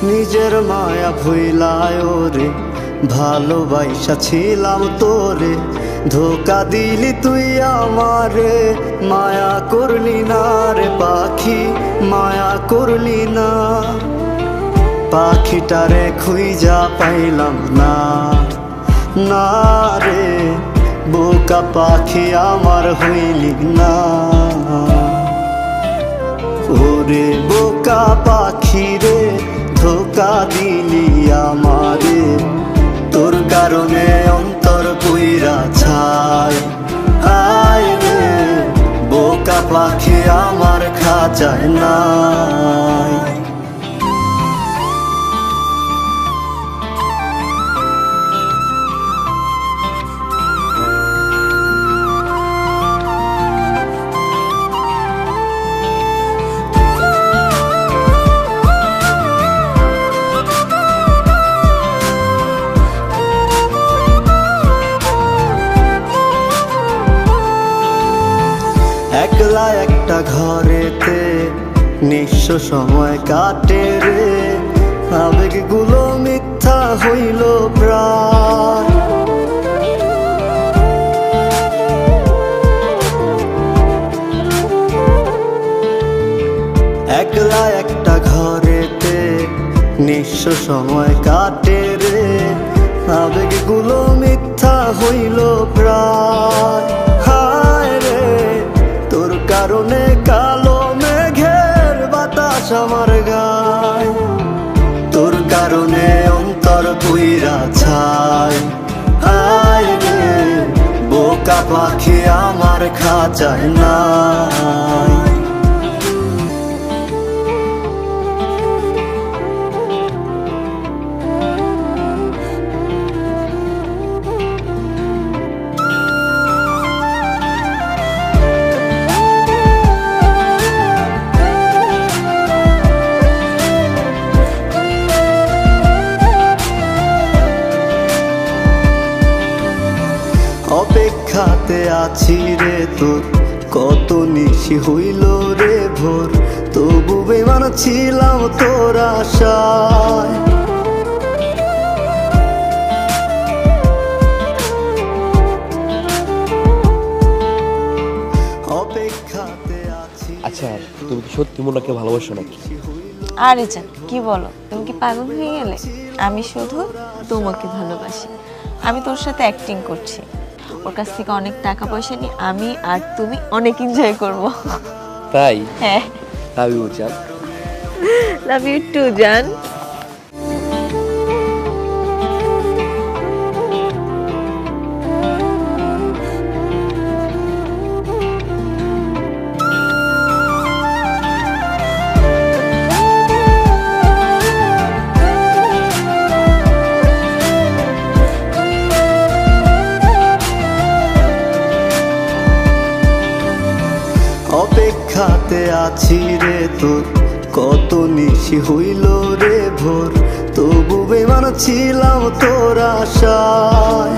নিজের মায়া ভুইলায় রে, ভালোবাসা ছিলাম তোরে, ধোকা দিলি তুই আমারে। মায়া করলি না রে পাখি, মায়া করলি না। পাখিটারে খুঁজা পাইলাম না, না রে বোকা পাখি আমার হইলি না। ওরে বোকা পাখি রে, ধোকা দিলি আমারে। তোর কারণে অন্তর পুইরা ছাই, হায় রে বোকা পাখি আমার খাঁচায় নাই। একলা একটা ঘরেতে নিঃস্ব সময় কাটে রে, আবেগগুলো মিথ্যা হইল প্রায়। একলা একটা ঘরেতে নিঃস্ব সময় কাটে রে, আবেগগুলো মিথ্যা হইল প্রায়। কারণে কালো মেঘের বাতাস আমার গায়, তোর কারণে অন্তর পুইরা ছাই, হায় রে বোকা পাখি আমার খাঁচায় নাই। অপেক্ষাতে আছি রে তোর, কত নিশি হইল রে ভোর, তবু বেমান ছিলাম তোর আশায়। অপেক্ষাতে আছি। আচ্ছা তুমি কি সত্যি মোনাকে ভালোবাসো নাকি? আরে জান কি বলো, তুমি কি পাগল হয়ে গেলে? আমি শুধু তোমাকে ভালোবাসি। আমি তোর সাথে অ্যাক্টিং করছি, ওর কাছ থেকে অনেক টাকা পয়সা নিয়ে আমি আর তুমি অনেক এনজয় করব। তাই? হ্যাঁ। লাভ ইউ জান। লাভ ইউ টু জান। অপেক্ষাতে আছি রে তোর, কত নিশি হইল রে ভোর, তবু বেমান ছিলাম তোর আশায়।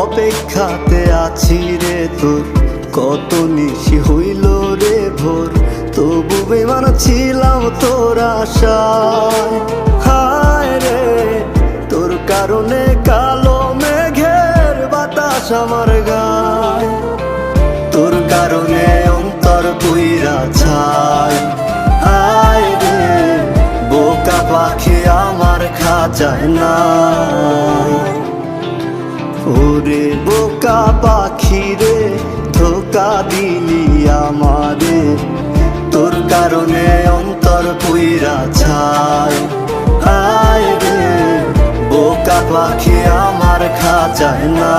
অপেক্ষাতে আছি রে তোর, কত নিশি হইল রে ভোর, তবু বেমান ছিলাম তোর আশায়, হায় রে তোর কারণে কালো মেঘের বাতাস আমার গায়, তোর কারণে অন্তর পুইরা ছাই, হায় রে বোকা পাখি আমার খাঁচায় নাই। ওরে বোকা পাখি রে, ধোকা দিলি আমারে, তোর কারণে অন্তর পুইরা ছাই, হায় রে বোকা পাখি আমার খাঁচায় না।